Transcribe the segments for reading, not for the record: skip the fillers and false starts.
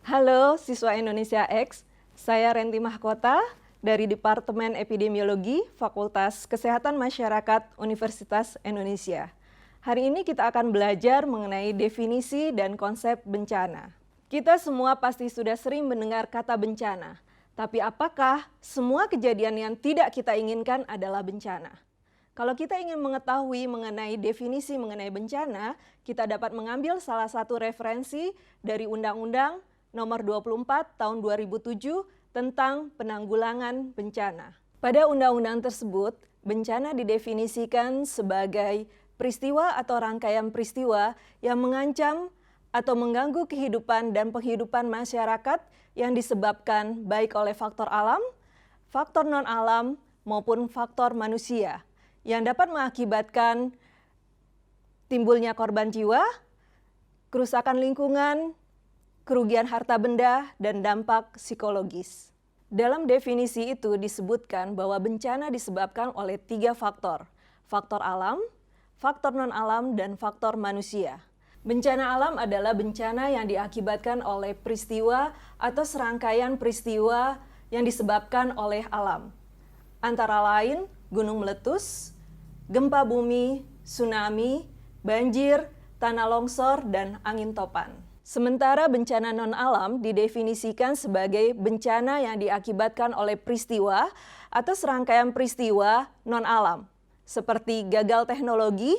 Halo siswa Indonesia X, saya Renti Mahkota dari Departemen Epidemiologi Fakultas Kesehatan Masyarakat Universitas Indonesia. Hari ini kita akan belajar mengenai definisi dan konsep bencana. Kita semua pasti sudah sering mendengar kata bencana, tapi apakah semua kejadian yang tidak kita inginkan adalah bencana? Kalau kita ingin mengetahui mengenai definisi mengenai bencana, kita dapat mengambil salah satu referensi dari Undang-Undang Nomor 24 Tahun 2007 tentang penanggulangan bencana. Pada undang-undang tersebut, bencana didefinisikan sebagai peristiwa atau rangkaian peristiwa yang mengancam atau mengganggu kehidupan dan penghidupan masyarakat yang disebabkan baik oleh faktor alam, faktor non-alam, maupun faktor manusia, yang dapat mengakibatkan timbulnya korban jiwa, kerusakan lingkungan, kerugian harta benda, dan dampak psikologis. Dalam definisi itu disebutkan bahwa bencana disebabkan oleh 3 faktor, faktor alam, faktor non-alam, dan faktor manusia. Bencana alam adalah bencana yang diakibatkan oleh peristiwa atau serangkaian peristiwa yang disebabkan oleh alam. Antara lain gunung meletus, gempa bumi, tsunami, banjir, tanah longsor, dan angin topan. Sementara bencana non-alam didefinisikan sebagai bencana yang diakibatkan oleh peristiwa atau serangkaian peristiwa non-alam, seperti gagal teknologi,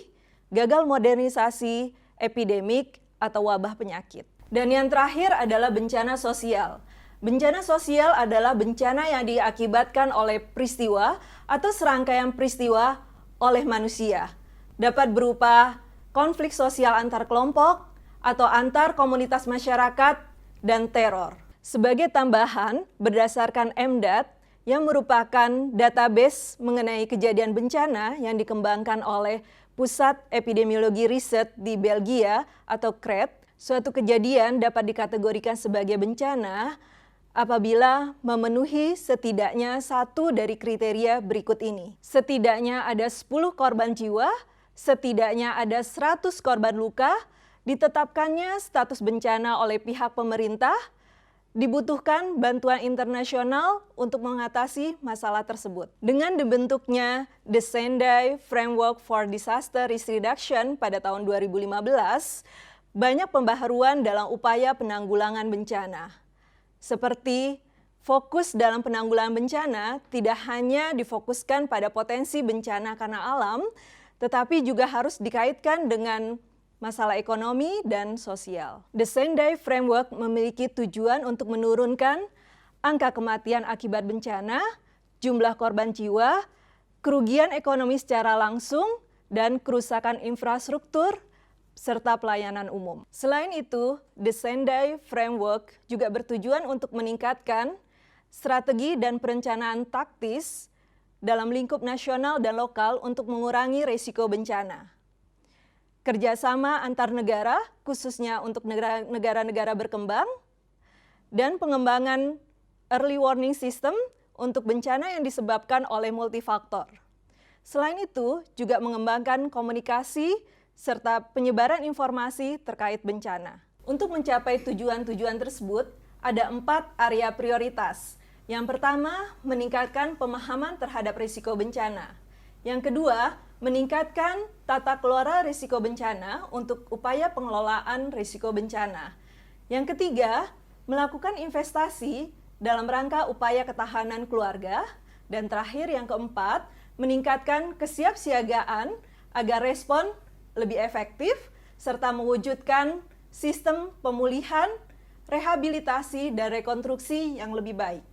gagal modernisasi, epidemik, atau wabah penyakit. Dan yang terakhir adalah bencana sosial. Bencana sosial adalah bencana yang diakibatkan oleh peristiwa atau serangkaian peristiwa oleh manusia. Dapat berupa konflik sosial antar kelompok atau antar komunitas masyarakat dan teror. Sebagai tambahan, berdasarkan MDAT yang merupakan database mengenai kejadian bencana yang dikembangkan oleh Pusat Epidemiologi Riset di Belgia atau CRET, suatu kejadian dapat dikategorikan sebagai bencana apabila memenuhi setidaknya satu dari kriteria berikut ini. Setidaknya ada 10 korban jiwa, setidaknya ada 100 korban luka, ditetapkannya status bencana oleh pihak pemerintah, dibutuhkan bantuan internasional untuk mengatasi masalah tersebut. Dengan dibentuknya The Sendai Framework for Disaster Risk Reduction pada tahun 2015, banyak pembaharuan dalam upaya penanggulangan bencana. Seperti fokus dalam penanggulangan bencana tidak hanya difokuskan pada potensi bencana karena alam, tetapi juga harus dikaitkan dengan masalah ekonomi dan sosial. The Sendai Framework memiliki tujuan untuk menurunkan angka kematian akibat bencana, jumlah korban jiwa, kerugian ekonomi secara langsung, dan kerusakan infrastruktur serta pelayanan umum. Selain itu, The Sendai Framework juga bertujuan untuk meningkatkan strategi dan perencanaan taktis dalam lingkup nasional dan lokal untuk mengurangi risiko bencana. Kerjasama antar negara, khususnya untuk negara-negara berkembang, dan pengembangan early warning system untuk bencana yang disebabkan oleh multifaktor. Selain itu, juga mengembangkan komunikasi serta penyebaran informasi terkait bencana. Untuk mencapai tujuan-tujuan tersebut, ada 4 area prioritas. Yang pertama, meningkatkan pemahaman terhadap risiko bencana. Yang kedua, meningkatkan tata kelola risiko bencana untuk upaya pengelolaan risiko bencana. Yang ketiga, melakukan investasi dalam rangka upaya ketahanan keluarga. Dan terakhir, yang keempat, meningkatkan kesiapsiagaan agar respon lebih efektif, serta mewujudkan sistem pemulihan, rehabilitasi, dan rekonstruksi yang lebih baik.